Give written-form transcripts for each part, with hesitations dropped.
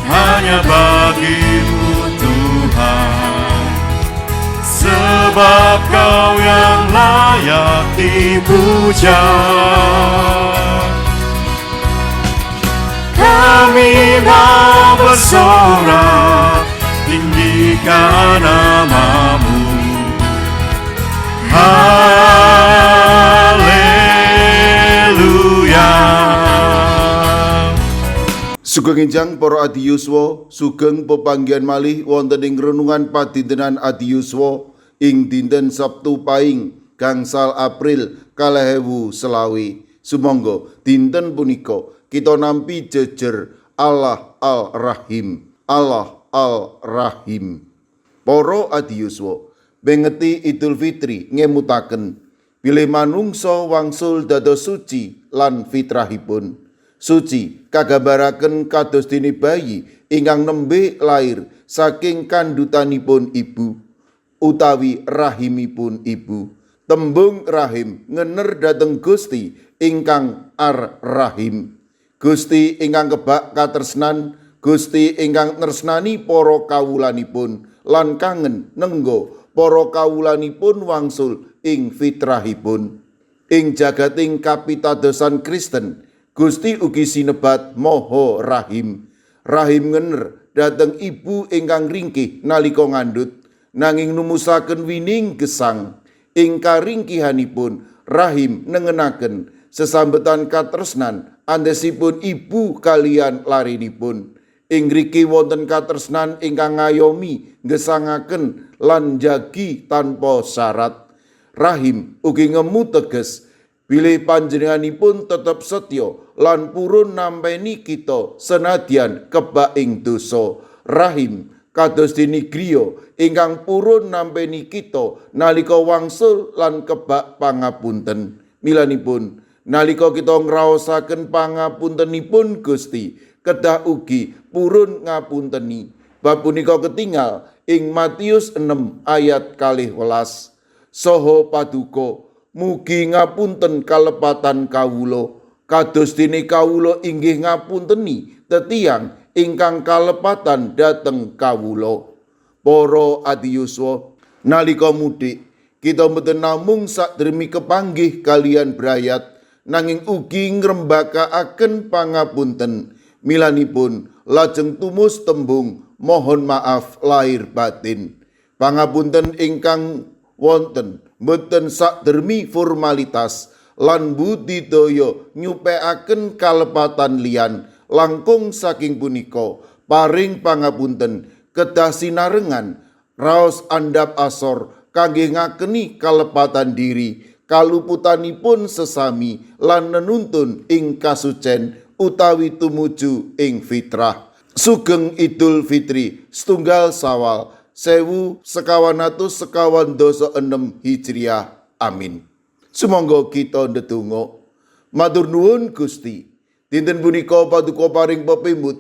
hanya bagi-Mu Tuhan, sebab Kau yang layak dipuja. Kami mau bersorak, tinggikan nama-Mu. Haleluya. Sugeng enjang para adi yuswa, sugeng pepanggihan malih wonten ing renungan padintenan adi yuswa ing dinten Sabtu Pahing gangsal April 2020. Sumangga dinten punika kita nampi jejer Allah Al-Rahim. Allah Al-Rahim. Para adi yuswa, bengeti Idul Fitri ngemutaken bilih manungsa wangsul dados suci lan fitrahipun. Suci kagambaraken kados dene bayi ingkang nembe lair saking kandhutanipun ibu utawi rahimipun ibu. Tembung rahim ngener dhateng Gusti ingkang Ar-Rahim. Gusti ingkang kebak katresnan, Gusti ingkang nresnani para kawulanipun lan kangen nenggo para kawulanipun wangsul ing fitrahipun. Ing jagating kapitadosan Kristen, Gusti ugi sinebat Maha Rahim. Rahim ngener dhateng ibu ingkang ringkih nalika ngandhut, nanging numusaken wining gesang. Ing karingkihanipun rahim nengenaken sesambetan katresnan andhesipun ibu kaliyan larinipun. Ing mriki wonten katresnan ingkang ngayomi gesangaken lan jagi tanpa syarat. Rahim ugi ngemu teges bilih panjenenganipun tetep setya lan purun nampeni kita senadyan kebak ing dosa. Rahim kados dene griya ingkang purun nampeni kita nalika wangsul lan kebak pangapunten. Milanipun nalika kita ngraosaken pangapuntenipun Gusti, kedah ugi purun ngapunteni. Bab punika ketingal ing Matius 6 ayat 12. Saha paduka, mugi ngapunten kalepatan kawula, kados dene kawula inggih ngapunteni tetiang ingkang kalepatan dhateng kawula. Para adi yuswa, nalika mudik kita mboten namung sakdermi kepanggih kalian brayat, nanging ugi ngrembakakaken pangapunten. Milanipun lajeng tumus tembung mohon maaf lahir batin. Pangapunten ingkang wonten mboten sakdermi formalitas lan budidaya nyupekaken kalepatan liyan. Langkung saking punika paring pangapunten kedah sinarengan raos andhap asor kangge ngakeni kalepatan diri, kaluputanipun sesami lan nenuntun ing kasucen utawi tumuju ing fitrah. Sugeng Idul Fitri setunggal Sawal 1456 Hijriah. Amin. Sumangga kita ndedonga. Matur nuwun Gusti, dinten punika paduka paring pepimut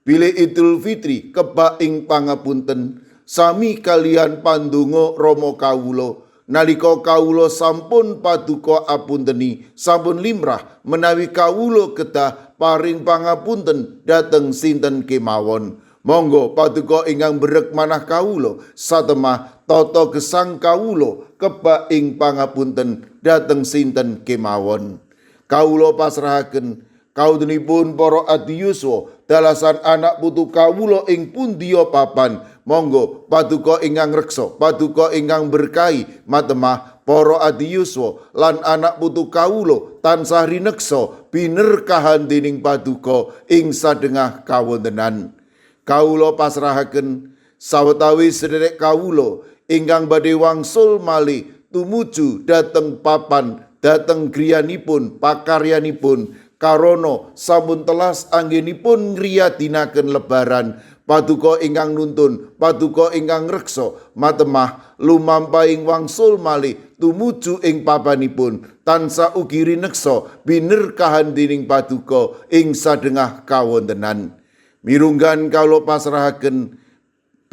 bilih Idul Fitri kebak ing pangapunten sami kalian pandonga Rama kawula nalika kawula sampun paduka apunteni sampun limrah menawi kawula kedah paring pangapunten dhateng sinten kemawon. Monggo paduka ingkang berek manah kawula satemah tata gesang kawula kebak ing pangapunten dhateng sinten kemawon. Kawula pasrahaken kaudunipun para adi yuswa dalasan anak putu kawula ing pundiya papan. Monggo paduka ingkang reksa, paduka ingkang berkahi matemah para adi yuswa lan anak putu kawula tansah rineksa binerkahan dening paduka ing sadengah kawontenan. Kawula pasrahaken sawetawis sedherek kawula ingkang badhe wangsul malih tumuju dhateng papan dhateng griyanipun pakaryanipun karono sampun telas anggenipun ngriyadinaken lebaran. Paduka ingkang nuntun, paduka ingkang reksa matemah lumampahing wangsul malih tumuju ing papanipun tansah ugi rineksa binerkahan dening paduka ing sadengah kawontenan. Mirunggan kawula pasrahaken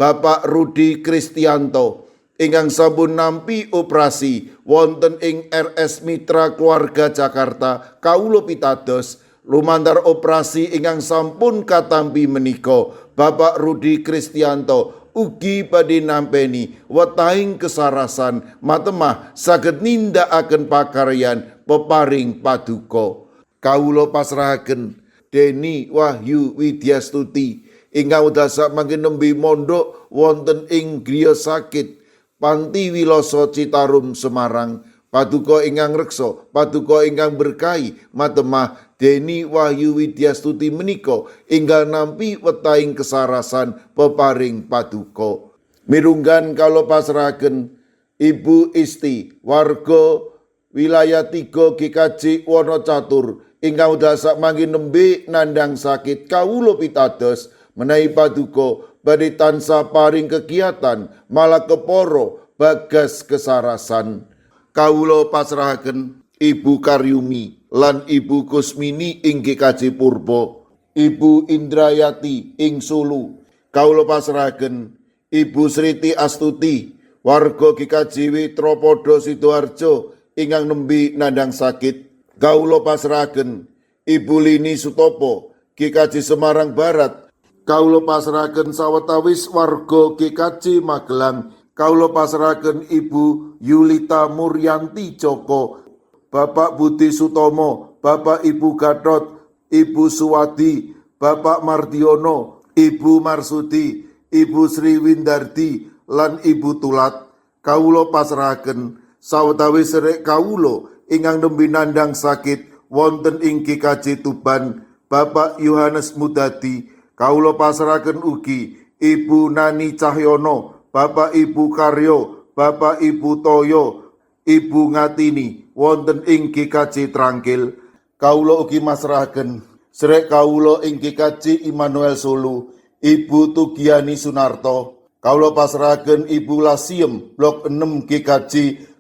Bapak Rudi Kristianto ingkang sampun nampi operasi wonten ing RS Mitra Keluarga Jakarta. Kawula pitados lumantar operasi ingkang sampun katampi menika Bapak Rudi Kristianto ugi badhe nampeni wetahing kesarasan matemah saged nindakaken pakaryan peparing paduka. Kawula pasrahaken Deni Wahyu Widyastuti ingkang wedasa mangke nembe mondok wonten ing griya sakit Panti Wiloso Citarum Semarang. Paduka ingkang reksa, paduka ingkang berkahi matemah Deni Wahyu Widyastuti menika inggal nampi wetahing kesarasan peparing paduka. Mirunggan kala pasrahaken Ibu Isti warga wilayah 3 GKJ Wonocatur ingkang wedasa mangke nembe nandhang sakit kawula pitados menawi paduka badhe tansah paring kegiatan malakepara bagas kesarasan. Kawula pasrahaken Ibu Karyumi lan Ibu Kusmini ing GKJ Purba, Ibu Indrayati ing Sulu. Kawula pasrahaken Ibu Sriti Astuti warga GKJ Tropodo Sidoarjo ingkang nembe nandhang sakit. Kawula pasrahaken Ibu Lini Sutopo GKJ Semarang Barat. Kawula pasrahaken sawetawis warga GKJ Magelang. Kawula pasrahaken Ibu Yulita Muryanti Joko, Bapak Budi Sutomo, Bapak Ibu Gatot, Ibu Suwadi, Bapak Mardiono, Ibu Marsudi, Ibu Sri Windardi lan Ibu Tulat. Kawula pasrahaken sawetawis sedherek kawula ingkang nembe nandhang sakit wonten ing GKJ Tuban, Bapak Yohanes Mudadi. Kawula pasrahaken ugi Ibu Nani Cahyono, Bapak Ibu Karyo, Bapak Ibu Toyo, Ibu Ngatini wonten ing GKJ Trangkil. Kawula ugi masrahaken sedherek kawula ing GKJ Immanuel Solo, Ibu Tugiani Sunarto. Kawula pasrahaken Ibu Lasiem Blok 6 GKJ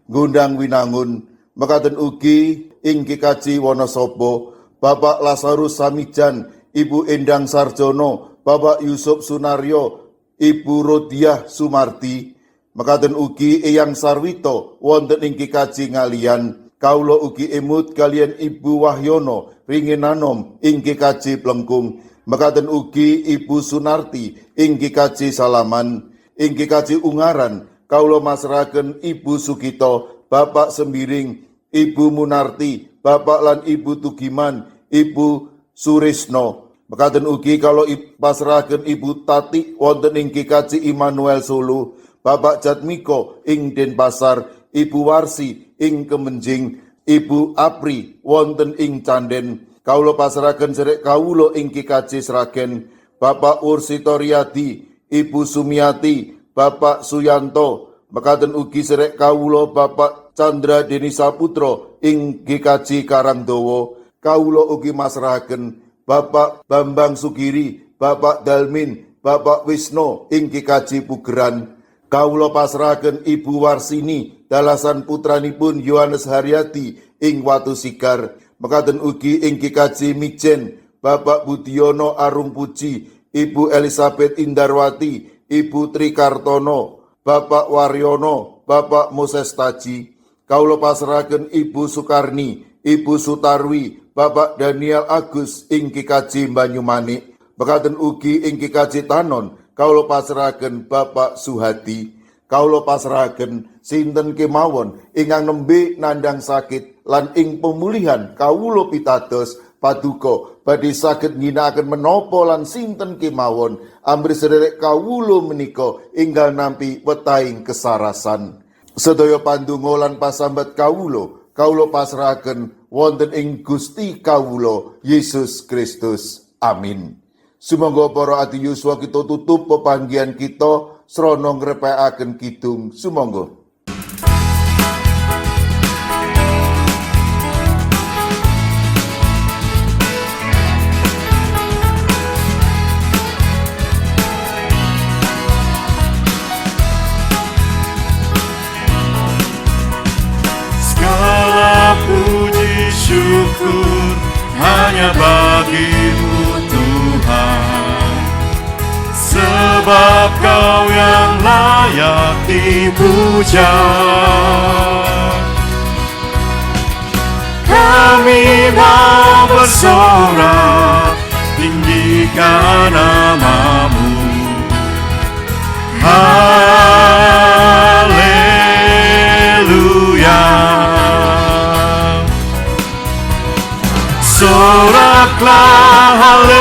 Gondang Winangun. Mekaten ugi ing GKJ Wonosobo, Bapak Lazarus Samijan, Ibu Endang Sarjono, Bapak Yusuf Sunaryo, Ibu Rodiah Sumarti. Mekaten ugi Eyang Sarwito wonten ing GKJ Ngalian. Kawula ugi emut kalian Ibu Wahyono Ringinanom ing GKJ Plengkung. Mekaten ugi Ibu Sunarti ing GKJ Salaman. Ing GKJ Ungaran kawula masrahaken Ibu Sugito, Bapak Sembiring, Ibu Munarti, Bapak lan Ibu Tugiman, Ibu Surisno. Mekaten ugi kalau pasrahaken Ibu Tati wonten ing GKJ Immanuel Solo, Bapak Jatmiko ing Denpasar, Ibu Warsi ing Kemenjing, Ibu Apri wonten ing Canden. Kawula pasrahaken sedherek kawula ing GKJ Sragen, Bapak Ursito Riyadi, Ibu Sumiati, Bapak Suyanto. Mekaten ugi sedherek kawula Bapak Chandra Deni Saputra ing GKJ Karangdawa. Kawula ugi masrahaken Bapak Bambang Sugiri, Bapak Dalmin, Bapak Wisno ing GKJ Pugeran. Kawula pasrahaken Ibu Warsini dalasan putranipun Yohanes Haryadi ing Watu Sigar. Mekaten ugi ing GKJ Mijen, Bapak Budiono Arung Puji, Ibu Elizabeth Indarwati, Ibu Trikartono, Bapak Waryono, Bapak Moses Taji. Kawula pasrahaken Ibu Sukarni, Ibu Sutarwi, Bapak Daniel Agus ing GKJ Banyumanik. Mekaten ugi ing GKJ Tanon kawula pasrahaken Bapak Suhadi. Kawula pasrahaken sinten kemawon ingkang nembe nandhang sakit lan ing pemulihan kawula pitados paduka badhe saged ngginakaken menapa lan sinten kemawon amri sedherek kawula menika inggal nampi wetahing kesarasan. Sedaya pandonga lan pasambat kawula pasrahaken wonten ing Gusti kawula Yesus Kristus. Amin. Sumangga para ati yuswa kita tutup pepanggihan kita srana ngrepekaken kidung. Sumangga. Segala puji syukur hanya bagimu Tuhan, sebab Kau yang layak dipuja. Kami mau bersorak tinggikan nama-Mu, Teriaklah haleluya.